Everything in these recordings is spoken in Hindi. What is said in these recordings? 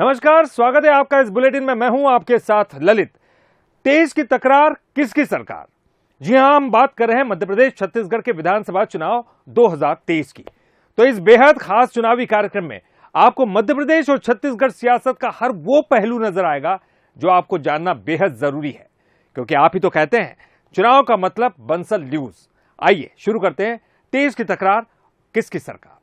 नमस्कार, स्वागत है आपका इस बुलेटिन में। मैं हूं आपके साथ ललित। तेज की तकरार किसकी सरकार? जी हां, हम बात कर रहे हैं मध्य प्रदेश छत्तीसगढ़ के विधानसभा चुनाव 2023 की। तो इस बेहद खास चुनावी कार्यक्रम में आपको मध्य प्रदेश और छत्तीसगढ़ सियासत का हर वो पहलू नजर आएगा जो आपको जानना बेहद जरूरी है, क्योंकि आप ही तो कहते हैं चुनाव का मतलब बंसल न्यूज। आइए शुरू करते हैं। तेज की तकरार किसकी सरकार?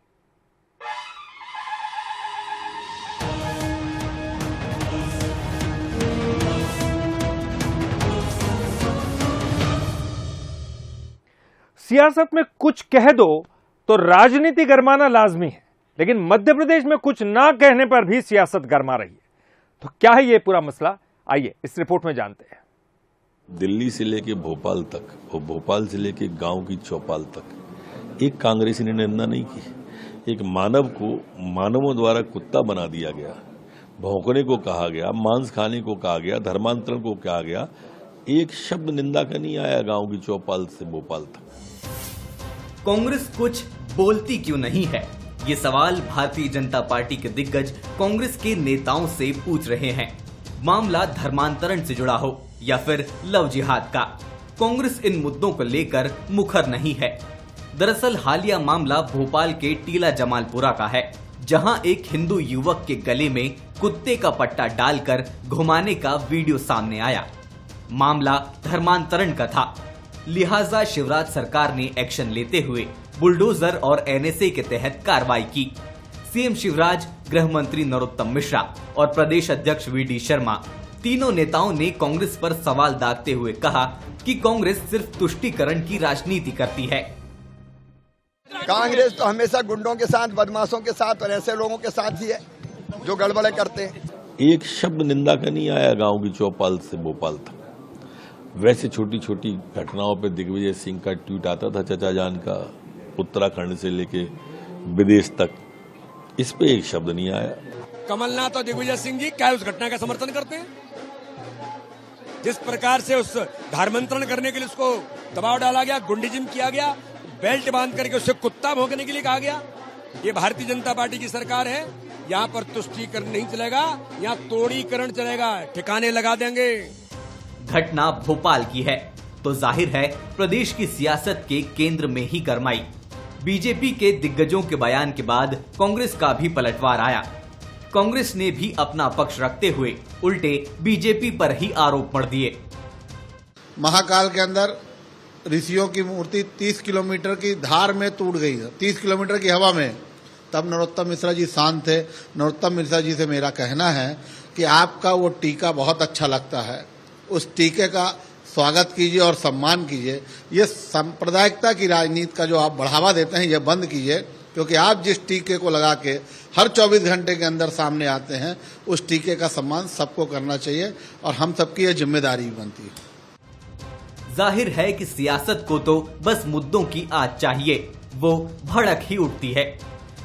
सियासत में कुछ कह दो तो राजनीति गरमाना लाजमी है, लेकिन मध्य प्रदेश में कुछ ना कहने पर भी सियासत गरमा रही है। तो क्या है ये पूरा मसला? आइए इस रिपोर्ट में जानते हैं। दिल्ली से लेके भोपाल तक और भोपाल से लेके गांव की चौपाल तक एक कांग्रेसी ने निंदा नहीं की। एक मानव को मानवों द्वारा कुत्ता बना दिया गया, भौंकने को कहा गया, मांस खाने को कहा गया, धर्मांतरण को कहा गया। एक शब्द निंदा का नहीं आया गांव की चौपाल से भोपाल तक। कांग्रेस कुछ बोलती क्यों नहीं है? ये सवाल भारतीय जनता पार्टी के दिग्गज कांग्रेस के नेताओं से पूछ रहे हैं। मामला धर्मांतरण से जुड़ा हो या फिर लव जिहाद का, कांग्रेस इन मुद्दों को लेकर मुखर नहीं है। दरअसल हालिया मामला भोपाल के टीला जमालपुरा का है, जहां एक हिंदू युवक के गले में कुत्ते का पट्टा डालकर घुमाने का वीडियो सामने आया। मामला धर्मांतरण का था, लिहाजा शिवराज सरकार ने एक्शन लेते हुए बुलडोजर और एनएसए के तहत कार्रवाई की। सीएम शिवराज, गृह मंत्री नरोत्तम मिश्रा और प्रदेश अध्यक्ष वीडी शर्मा, तीनों नेताओं ने कांग्रेस पर सवाल दागते हुए कहा कि कांग्रेस सिर्फ तुष्टीकरण की राजनीति करती है। कांग्रेस तो हमेशा गुंडों के साथ, बदमाशों के साथ और ऐसे लोगों के साथ ही है जो गड़बड़े करते हैं। एक शब्द निंदा का नहीं आया गांव की चौपाल से भोपाल तक। वैसे छोटी छोटी घटनाओं पे दिग्विजय सिंह का ट्वीट आता था, चचा जान का, उत्तराखंड से लेके विदेश तक, इस पे एक शब्द नहीं आया। कमलनाथ और दिग्विजय सिंह जी क्या उस घटना का समर्थन करते हैं? जिस प्रकार से उस धर्मांतरण करने के लिए उसको दबाव डाला गया, गुंडीजिम किया गया, बेल्ट बांध करके उससे कुत्ता भौंकने के लिए कहा गया। ये भारतीय जनता पार्टी की सरकार है। यहाँ पर तुष्टीकरण नहीं चलेगा, यहाँ तोड़ीकरण चलेगा, ठिकाने लगा देंगे। घटना भोपाल की है तो जाहिर है प्रदेश की सियासत के केंद्र में ही गरमाई। बीजेपी के दिग्गजों के बयान के बाद कांग्रेस का भी पलटवार आया। कांग्रेस ने भी अपना पक्ष रखते हुए उल्टे बीजेपी पर ही आरोप मढ़ दिए। महाकाल के अंदर ऋषियों की मूर्ति 30 किलोमीटर की धार में टूट गई, 30 किलोमीटर की हवा में। तब नरोत्तम मिश्रा जी शांत थे। नरोत्तम मिश्रा जी से मेरा कहना है कि आपका वो टीका बहुत अच्छा लगता है, उस टीके का स्वागत कीजिए और सम्मान कीजिए। ये सांप्रदायिकता की राजनीति का जो आप बढ़ावा देते हैं, ये बंद कीजिए, क्योंकि आप जिस टीके को लगा के हर 24 घंटे के अंदर सामने आते हैं, उस टीके का सम्मान सबको करना चाहिए और हम सबकी ये जिम्मेदारी बनती है। जाहिर है कि सियासत को तो बस मुद्दों की आग चाहिए, वो भड़क ही उठती है।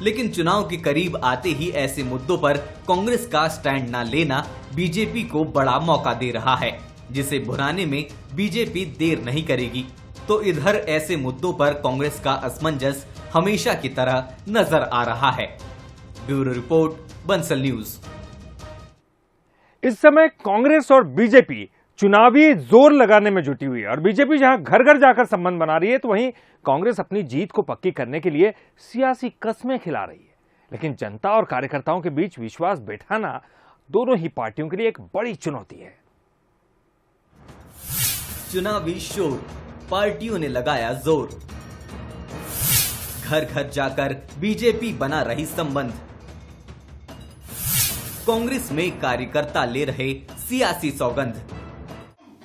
लेकिन चुनाव के करीब आते ही ऐसे मुद्दों पर कांग्रेस का स्टैंड न लेना बीजेपी को बड़ा मौका दे रहा है, जिसे भुनाने में बीजेपी देर नहीं करेगी। तो इधर ऐसे मुद्दों पर कांग्रेस का असमंजस हमेशा की तरह नजर आ रहा है। Bureau report, Bansal news. इस समय कांग्रेस और बीजेपी चुनावी जोर लगाने में जुटी हुई है और बीजेपी जहां घर घर जाकर संबंध बना रही है, तो वहीं कांग्रेस अपनी जीत को पक्की करने के लिए सियासी कस्में खिला रही है। लेकिन जनता और कार्यकर्ताओं के बीच विश्वास बैठाना दोनों ही पार्टियों के लिए एक बड़ी चुनौती है। चुनावी शोर, पार्टियों ने लगाया जोर। घर घर जाकर बीजेपी बना रही संबंध। कांग्रेस में कार्यकर्ता ले रहे सियासी सौगंध।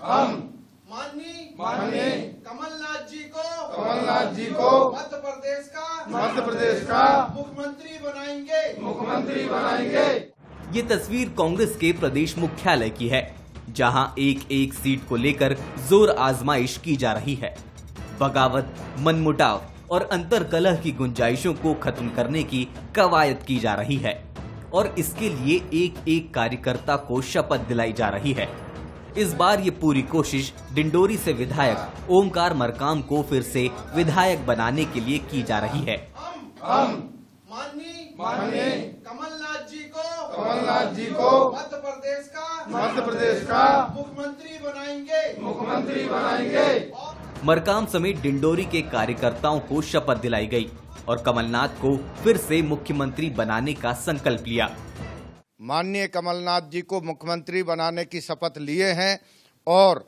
हम माननीय कमलनाथ जी को मध्य प्रदेश का मुख्यमंत्री बनाएंगे। ये तस्वीर कांग्रेस के प्रदेश मुख्यालय की है, जहां एक एक सीट को लेकर जोर आजमाइश की जा रही है। बगावत, मनमुटाव और अंतर्कलह की गुंजाइशों को खत्म करने की कवायद की जा रही है और इसके लिए एक एक कार्यकर्ता को शपथ दिलाई जा रही है। इस बार ये पूरी कोशिश डिंडोरी से विधायक ओमकार मरकाम को फिर से विधायक बनाने के लिए की जा रही है। हम माननीय कमलनाथ जी को कमलनाथ जी को मध्य प्रदेश का मुख्यमंत्री बनाएंगे। मरकाम समेत डिंडोरी के कार्यकर्ताओं को शपथ दिलाई गई और कमलनाथ को फिर से मुख्यमंत्री बनाने का संकल्प लिया। माननीय कमलनाथ जी को मुख्यमंत्री बनाने की शपथ लिए हैं और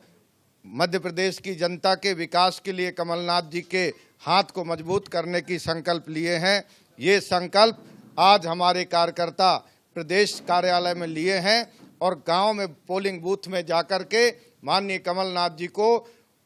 मध्य प्रदेश की जनता के विकास के लिए कमलनाथ जी के हाथ को मजबूत करने की संकल्प लिए हैं। ये संकल्प आज हमारे कार्यकर्ता प्रदेश कार्यालय में लिए हैं और गांव में पोलिंग बूथ में जाकर के माननीय कमलनाथ जी को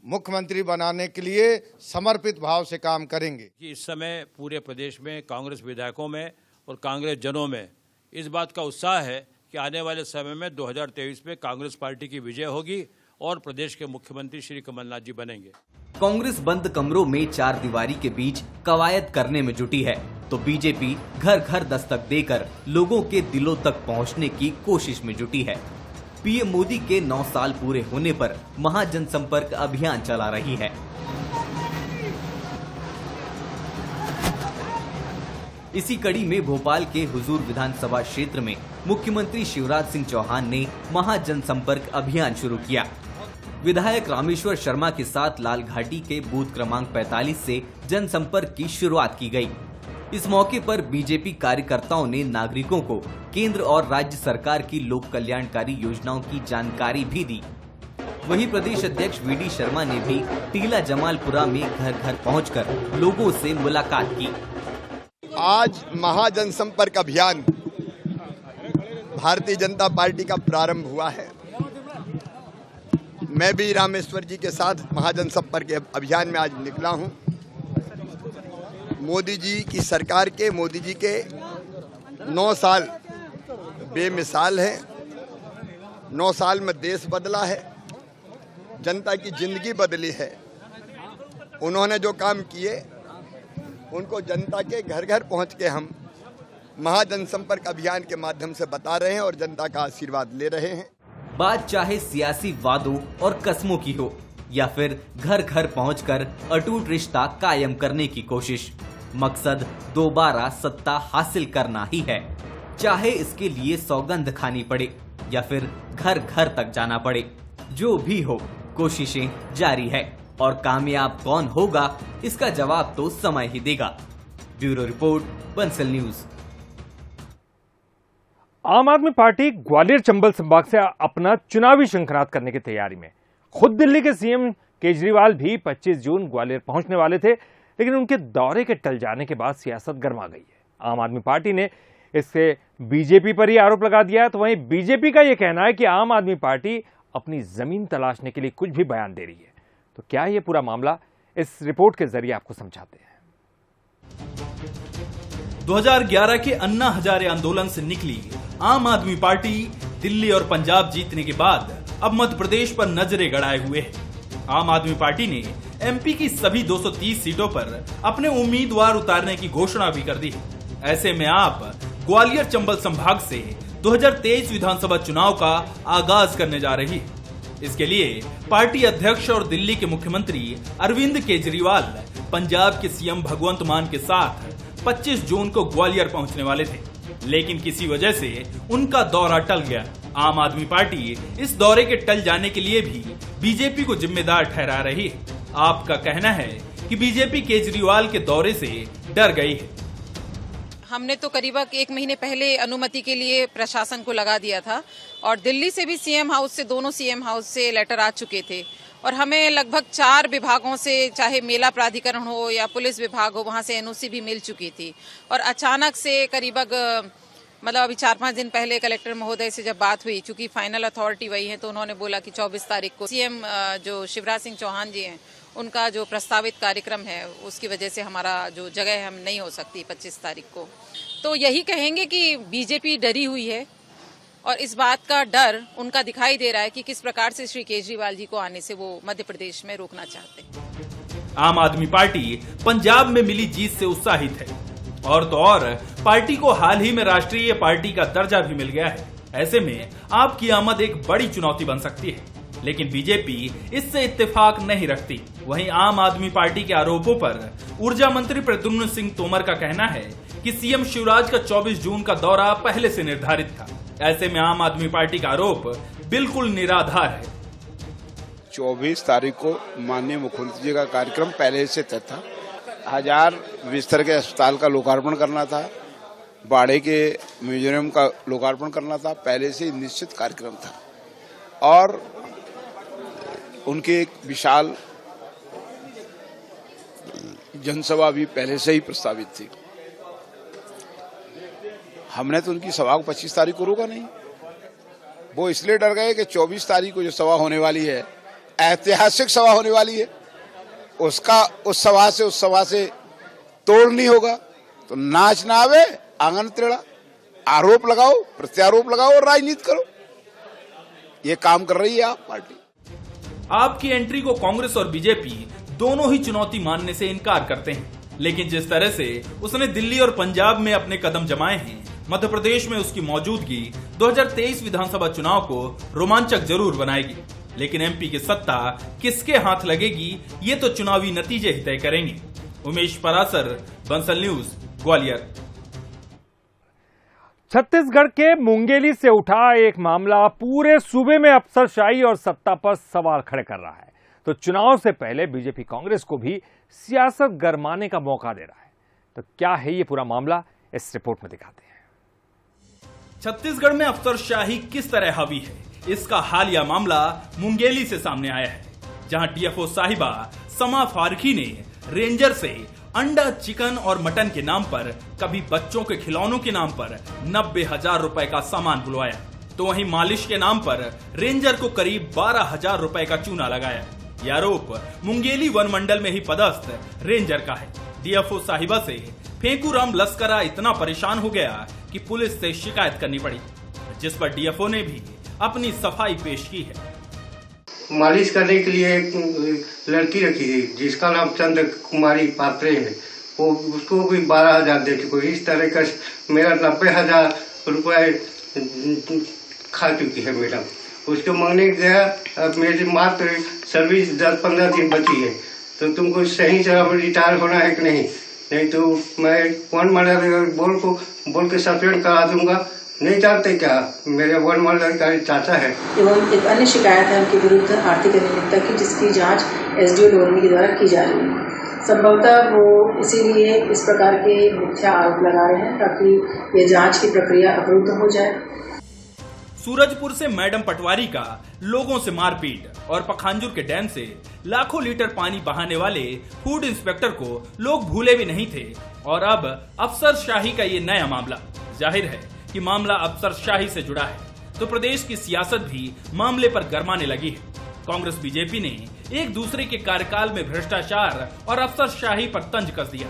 मुख्यमंत्री बनाने के लिए समर्पित भाव से काम करेंगे। इस समय पूरे प्रदेश में कांग्रेस विधायकों में और कांग्रेस जनों में इस बात का उत्साह है कि आने वाले समय में 2023 में कांग्रेस पार्टी की विजय होगी और प्रदेश के मुख्यमंत्री श्री कमलनाथ जी बनेंगे। कांग्रेस बंद कमरों में चार दीवारी के बीच कवायद करने में जुटी है, तो बीजेपी घर घर दस्तक देकर लोगों के दिलों तक पहुंचने की कोशिश में जुटी है। पीएम मोदी के 9 साल पूरे होने पर महाजनसंपर्क अभियान चला रही है। इसी कड़ी में भोपाल के हुजूर विधानसभा क्षेत्र में मुख्यमंत्री शिवराज सिंह चौहान ने महाजनसंपर्क अभियान शुरू किया। विधायक रामेश्वर शर्मा के साथ लाल घाटी के बूथ क्रमांक 45 से जनसंपर्क की शुरुआत की गई। इस मौके पर बीजेपी कार्यकर्ताओं ने नागरिकों को केंद्र और राज्य सरकार की लोक कल्याणकारी योजनाओं की जानकारी भी दी। वहीं प्रदेश अध्यक्ष वीडी शर्मा ने भी टीला जमालपुरा में घर घर पहुंचकर लोगों से मुलाकात की। आज महाजनसंपर्क अभियान भारतीय जनता पार्टी का प्रारंभ हुआ है। मैं भी रामेश्वर जी के साथ महाजनसंपर्क अभियान में आज निकला हूं। मोदी जी की सरकार के, मोदी जी के 9 साल बेमिसाल है। 9 साल में देश बदला है, जनता की जिंदगी बदली है। उन्होंने जो काम किए उनको जनता के घर घर पहुंच के हम महाजनसंपर्क अभियान के माध्यम से बता रहे हैं और जनता का आशीर्वाद ले रहे हैं। बात चाहे सियासी वादों और कस्मों की हो या फिर घर घर पहुंचकर अटूट रिश्ता कायम करने की कोशिश, मकसद दोबारा सत्ता हासिल करना ही है। चाहे इसके लिए सौगंध खानी पड़े या फिर घर घर तक जाना पड़े, जो भी हो कोशिशें जारी है और कामयाब कौन होगा इसका जवाब तो समय ही देगा। Bureau report, Bansal news. आम आदमी पार्टी ग्वालियर चंबल संभाग से अपना चुनावी शंखनाद करने की तैयारी में। खुद दिल्ली के सीएम केजरीवाल भी 25 जून ग्वालियर पहुंचने वाले थे, लेकिन उनके दौरे के टल जाने के बाद सियासत गर्मा गई है। आम आदमी पार्टी ने इससे बीजेपी पर ही आरोप लगा दिया है, तो वहीं बीजेपी का यह कहना है कि आम आदमी पार्टी अपनी जमीन तलाशने के लिए कुछ भी बयान दे रही है। तो क्या ये पूरा मामला, इस रिपोर्ट के जरिए आपको समझाते हैं। 2011 के अन्ना हजारे आंदोलन से निकली आम आदमी पार्टी दिल्ली और पंजाब जीतने के बाद अब मध्य प्रदेश पर नजरें गड़ाए हुए है। आम आदमी पार्टी ने एमपी की सभी 230 सीटों पर अपने उम्मीदवार उतारने की घोषणा भी कर दी है। ऐसे में आप ग्वालियर चंबल संभाग से 2023 विधानसभा चुनाव का आगाज करने जा रही है। इसके लिए पार्टी अध्यक्ष और दिल्ली के मुख्यमंत्री अरविंद केजरीवाल पंजाब के सीएम भगवंत मान के साथ 25 जून को ग्वालियर पहुंचने वाले थे, लेकिन किसी वजह से उनका दौरा टल गया। आम आदमी पार्टी इस दौरे के टल जाने के लिए भी बीजेपी को जिम्मेदार ठहरा रही है। आपका कहना है कि बीजेपी केजरीवाल के दौरे से डर गई है। हमने तो करीब 1 महीने पहले अनुमति के लिए प्रशासन को लगा दिया था और दिल्ली से भी सीएम हाउस से, दोनों सीएम हाउस से लेटर आ चुके थे और हमें लगभग 4 विभागों से, चाहे मेला प्राधिकरण हो या पुलिस विभाग हो, वहां से एनओसी भी मिल चुकी थी। और अचानक से करीब मतलब अभी 4-5 दिन पहले कलेक्टर महोदय से जब बात हुई, चूंकि फाइनल अथॉरिटी वही है, तो उन्होंने बोला कि 24 तारीख को सीएम जो शिवराज सिंह चौहान जी हैं, उनका जो प्रस्तावित कार्यक्रम है उसकी वजह से हमारा जो जगह है हम नहीं हो सकती 25 तारीख को। तो यही कहेंगे कि बीजेपी डरी हुई है और इस बात का डर उनका दिखाई दे रहा है कि किस प्रकार से श्री केजरीवाल जी को आने से वो मध्य प्रदेश में रोकना चाहते हैं। आम आदमी पार्टी पंजाब में मिली जीत से उत्साहित है और तो और पार्टी को हाल ही में राष्ट्रीय पार्टी का दर्जा भी मिल गया है। ऐसे में आपकी आमद एक बड़ी चुनौती बन सकती है, लेकिन बीजेपी इससे इत्तेफाक नहीं रखती। वहीं आम आदमी पार्टी के आरोपों पर ऊर्जा मंत्री प्रद्युम्न सिंह तोमर का कहना है कि सीएम शिवराज का 24 जून का दौरा पहले से निर्धारित था। ऐसे में आम आदमी पार्टी का आरोप बिल्कुल निराधार है। 24 तारीख को माननीय मुख्यमंत्री जी का कार्यक्रम पहले से तय था। 1000 बिस्तर के अस्पताल का लोकार्पण करना था, बाड़े के म्यूजियम का लोकार्पण करना था, पहले से निश्चित कार्यक्रम था और उनकी एक विशाल जनसभा भी पहले से ही प्रस्तावित थी। हमने तो उनकी सभा को 25 तारीख को रोका नहीं। वो इसलिए डर गए कि 24 तारीख को जो सभा होने वाली है, ऐतिहासिक सभा होने वाली है, उसका उस सभा से तोड़ नहीं होगा। तो नाच ना आवे, आंगन टेढ़ा, आरोप लगाओ, प्रत्यारोप लगाओ और राजनीति करो। ये काम कर रही है आप पार्टी। आपकी एंट्री को कांग्रेस और बीजेपी दोनों ही चुनौती मानने से इनकार करते हैं, लेकिन जिस तरह से उसने दिल्ली और पंजाब में अपने कदम जमाए हैं, मध्य प्रदेश में उसकी मौजूदगी 2023 विधानसभा चुनाव को रोमांचक जरूर बनाएगी। लेकिन एमपी की सत्ता किसके हाथ लगेगी, ये तो चुनावी नतीजे ही तय करेंगे। उमेश परासर, बंसल न्यूज, ग्वालियर। छत्तीसगढ़ के मुंगेली से उठा एक मामला पूरे सूबे में अफसरशाही और सत्ता पर सवाल खड़े कर रहा है। तो चुनाव से पहले बीजेपी कांग्रेस को भी सियासत गरमाने का मौका दे रहा है। तो क्या है ये पूरा मामला, इस रिपोर्ट में दिखाते हैं। छत्तीसगढ़ में अफसरशाही किस तरह हावी है, इसका हालिया मामला मुंगेली से सामने आया है, जहां डीएफओ साहिबा समा फारूकी ने रेंजर से अंडा, चिकन और मटन के नाम पर, कभी बच्चों के खिलौनों के नाम पर 90,000 रुपए का सामान बुलवाया, तो वहीं मालिश के नाम पर रेंजर को करीब 12,000 रुपए का चूना लगाया। यह आरोप मुंगेली वन मंडल में ही पदस्थ रेंजर का है। डीएफओ साहिबा से फेंकूराम लस्करा इतना परेशान हो गया कि पुलिस से शिकायत करनी पड़ी, जिस पर डीएफओ ने भी अपनी सफाई पेश की है। मालिश करने के लिए एक लड़की रखी थी जिसका नाम चंद्र कुमारी पात्रे है, वो उसको भी 12,000 दे चुको। इस तरह का मेरा 90,000 रुपये खा चुकी है मैडम। उसको मांगने गया, अब मेरी मात्र सर्विस 10-15 दिन बची है, तो तुमको सही से अब रिटायर होना है कि नहीं तो मैं वन मंडल बोल के सस्पेंड करा दूंगा। नहीं जानते क्या, मेरे वन मंडल का चाचा है। एवं एक अन्य शिकायत है उनके विरुद्ध आर्थिक अनियमितता की, जिसकी जांच एसडीओ लोरमी के द्वारा की जा रही है। संभवतः वो इसीलिए इस प्रकार के मिथ्या आरोप लगा रहे हैं ताकि ये जांच की प्रक्रिया अवरुद्ध हो जाए। सूरजपुर से मैडम पटवारी का लोगों से मारपीट और पखांजूर के डैम से लाखों लीटर पानी बहाने वाले फूड इंस्पेक्टर को लोग भूले भी नहीं थे, और अब अफसरशाही का ये नया मामला। जाहिर है कि मामला अफसरशाही से जुड़ा है, तो प्रदेश की सियासत भी मामले पर गरमाने लगी है। कांग्रेस बीजेपी ने एक दूसरे के कार्यकाल में भ्रष्टाचार और अफसरशाही पर तंज कस दिया।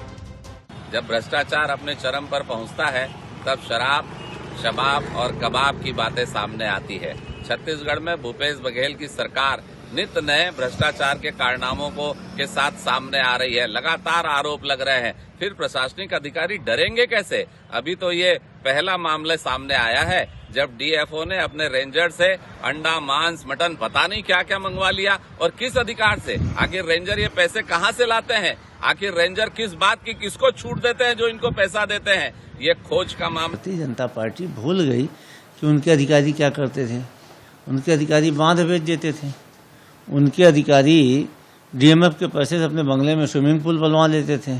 जब भ्रष्टाचार अपने चरम पर पहुंचता है, तब शराब, शबाब और कबाब की बातें सामने आती है। छत्तीसगढ़ में भूपेश बघेल की सरकार नित नए भ्रष्टाचार के कारनामों के साथ सामने आ रही है। लगातार आरोप लग रहे हैं, फिर प्रशासनिक अधिकारी डरेंगे कैसे? अभी तो ये पहला मामला सामने आया है जब डीएफओ ने अपने रेंजर से अंडा, मांस, मटन पता नहीं क्या क्या मंगवा लिया, और किस अधिकार से? आखिर रेंजर ये पैसे कहां से लाते हैं? आखिर रेंजर किस बात की किसको छूट देते हैं जो इनको पैसा देते हैं? ये खोज का मामला। भारतीय जनता पार्टी भूल गई कि उनके अधिकारी क्या करते थे। उनके अधिकारी बांध बेच देते थे। उनके अधिकारी डीएमएफ के पैसे से अपने बंगले में स्विमिंग पूल बनवा लेते थे।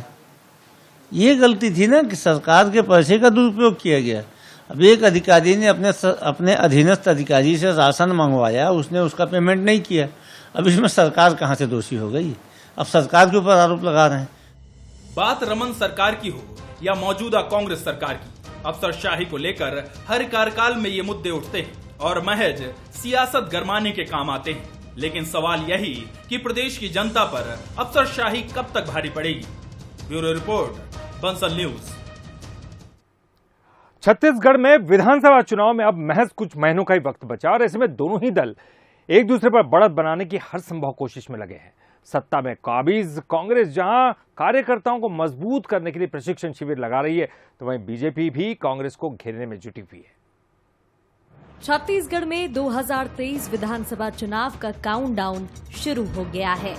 ये गलती थी ना कि सरकार के पैसे का दुरुपयोग किया गया। अब एक अधिकारी ने अपने अधीनस्थ अधिकारी से राशन मंगवाया, उसने उसका पेमेंट नहीं किया। अब इसमें सरकार कहाँ से दोषी हो गई? अब सरकार के ऊपर आरोप लगा रहे हैं। बात रमन सरकार की हो या मौजूदा कांग्रेस सरकार की, अफसरशाही को लेकर हर कार्यकाल में ये मुद्दे उठते हैं और महज सियासत गरमाने के काम आते हैं। लेकिन सवाल यही कि प्रदेश की जनता पर अफसरशाही कब तक भारी पड़ेगी। Bureau report, Bansal news. Chhattisgarh में विधानसभा चुनाव में अब महज कुछ महीनों का ही वक्त बचा और ऐसे में दोनों ही दल एक दूसरे पर बढ़त बनाने की हर संभव कोशिश में लगे हैं। सत्ता में काबिज कांग्रेस जहां कार्यकर्ताओं को मजबूत करने के लिए प्रशिक्षण शिविर लगा रही है, तो वहीं बीजेपी भी कांग्रेस को घेरने में जुटी हुई है। छत्तीसगढ़ में 2023 विधानसभा चुनाव का काउंटडाउन शुरू हो गया है।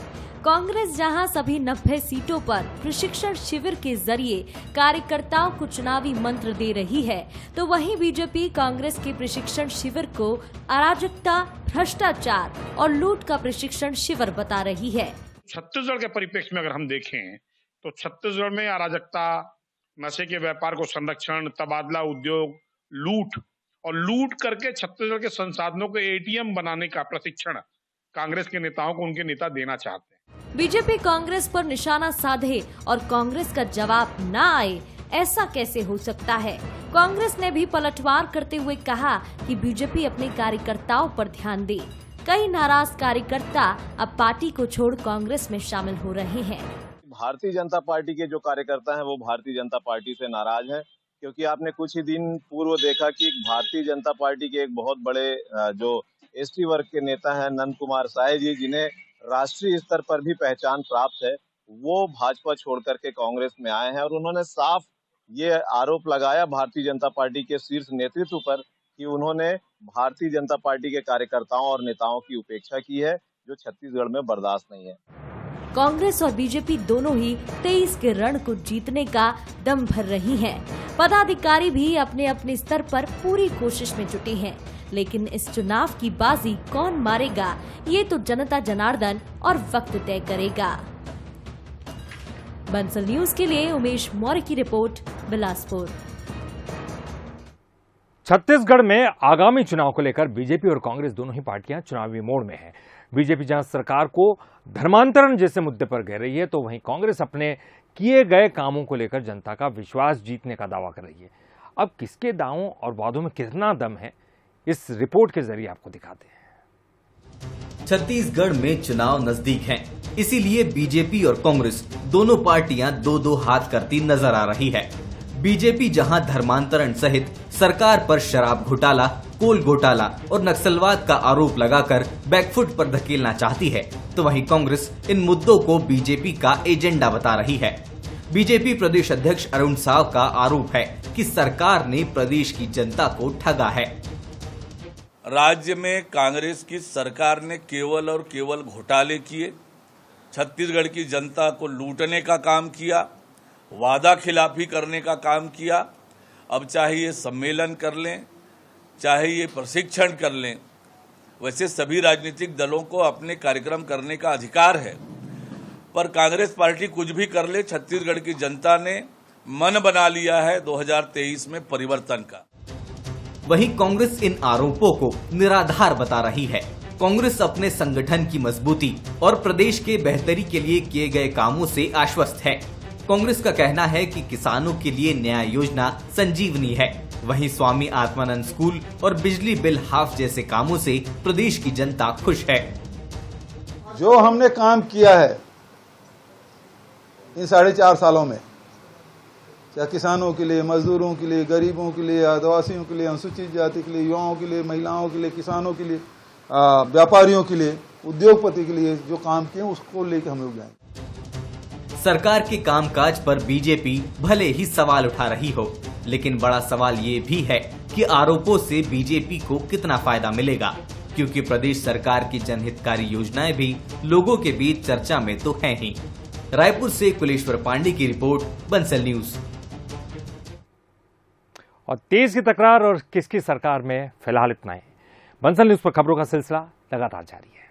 कांग्रेस जहां सभी 90 सीटों पर प्रशिक्षण शिविर के जरिए कार्यकर्ताओं को चुनावी मंत्र दे रही है, तो वहीं बीजेपी कांग्रेस के प्रशिक्षण शिविर को अराजकता, भ्रष्टाचार और लूट का प्रशिक्षण शिविर बता रही है। छत्तीसगढ़ के परिप्रेक्ष्य में अगर हम देखें तो छत्तीसगढ़ में अराजकता, नशे के व्यापार को संरक्षण, तबादला उद्योग, लूट करके छत्तीसगढ़ के संसाधनों को एटीएम बनाने का प्रशिक्षण कांग्रेस के नेताओं को उनके नेता देना चाहते हैं। बीजेपी कांग्रेस पर निशाना साधे और कांग्रेस का जवाब न आए, ऐसा कैसे हो सकता है? कांग्रेस ने भी पलटवार करते हुए कहा कि बीजेपी अपने कार्यकर्ताओं पर ध्यान दे। कई नाराज कार्यकर्ता अब पार्टी को छोड़ कांग्रेस में शामिल हो रहे हैं। भारतीय जनता पार्टी के जो कार्यकर्ता हैं वो भारतीय जनता पार्टी से नाराज हैं, क्योंकि आपने कुछ ही दिन पूर्व देखा कि भारतीय जनता पार्टी के एक बहुत बड़े जो एसटी वर्ग के नेता हैं नंद कुमार साय जी, जिन्हें राष्ट्रीय स्तर पर भी पहचान प्राप्त है, वो भाजपा छोड़ करके कांग्रेस में आए हैं और उन्होंने साफ ये आरोप लगाया भारतीय जनता पार्टी के शीर्ष नेतृत्व पर कि उन्होंने भारतीय जनता पार्टी के कार्यकर्ताओं और नेताओं की उपेक्षा की है, जो छत्तीसगढ़ में बर्दाश्त नहीं है। कांग्रेस और बीजेपी दोनों ही 23 के रण को जीतने का दम भर रही हैं। पदाधिकारी भी अपने अपने स्तर पर पूरी कोशिश में जुटे हैं, लेकिन इस चुनाव की बाजी कौन मारेगा, ये तो जनता जनार्दन और वक्त तय करेगा। बंसल न्यूज के लिए उमेश मौर्य की रिपोर्ट, बिलासपुर। छत्तीसगढ़ में आगामी चुनाव को लेकर बीजेपी और कांग्रेस दोनों ही पार्टियां चुनावी मोड़ में हैं। बीजेपी जहां सरकार को धर्मांतरण जैसे मुद्दे पर घेर रही है, तो वहीं कांग्रेस अपने किए गए कामों को लेकर जनता का विश्वास जीतने का दावा कर रही है। अब किसके दावों और वादों में कितना दम है, इस रिपोर्ट के जरिए आपको दिखाते हैं। छत्तीसगढ़ में चुनाव नजदीक हैं, इसीलिए बीजेपी और कांग्रेस दोनों पार्टियां दो दो हाथ करती नजर आ रही है। बीजेपी जहां धर्मांतरण सहित सरकार पर शराब घोटाला, कोल घोटाला और नक्सलवाद का आरोप लगाकर बैकफुट पर धकेलना चाहती है, तो वहीं कांग्रेस इन मुद्दों को बीजेपी का एजेंडा बता रही है। बीजेपी प्रदेश अध्यक्ष अरुण साव का आरोप है कि सरकार ने प्रदेश की जनता को ठगा है। राज्य में कांग्रेस की सरकार ने केवल और केवल घोटाले किए, छत्तीसगढ़ की जनता को लूटने का काम किया, वादा खिलाफी करने का काम किया। अब चाहे ये सम्मेलन कर लें, चाहे ये प्रशिक्षण कर लें, वैसे सभी राजनीतिक दलों को अपने कार्यक्रम करने का अधिकार है, पर कांग्रेस पार्टी कुछ भी कर ले, छत्तीसगढ़ की जनता ने मन बना लिया है 2023 में परिवर्तन का। वहीं कांग्रेस इन आरोपों को निराधार बता रही है। कांग्रेस अपने संगठन की मजबूती और प्रदेश के बेहतरी के लिए किए गए कामों से आश्वस्त है। कांग्रेस का कहना है कि किसानों के लिए न्याय योजना संजीवनी है। वहीं स्वामी आत्मानंद स्कूल और बिजली बिल हाफ जैसे कामों से प्रदेश की जनता खुश है। जो हमने काम किया है इन 4.5 सालों में, चाहे किसानों के लिए, मजदूरों के लिए, गरीबों के लिए, आदिवासियों के लिए, अनुसूचित जाति के लिए, युवाओं के लिए, महिलाओं के लिए, किसानों के लिए, व्यापारियों के लिए, उद्योगपति के लिए जो काम किए उसको लेकर हम लोग जाएंगे। सरकार के कामकाज पर बीजेपी भले ही सवाल उठा रही हो, लेकिन बड़ा सवाल ये भी है कि आरोपों से बीजेपी को कितना फायदा मिलेगा, क्योंकि प्रदेश सरकार की जनहितकारी योजनाएं भी लोगों के बीच चर्चा में तो हैं ही। रायपुर से कुलेश्वर पांडे की रिपोर्ट, बंसल न्यूज। और तेज की तकरार और किसकी सरकार में फिलहाल इतना ही। बंसल न्यूज पर खबरों का सिलसिला लगातार जारी है।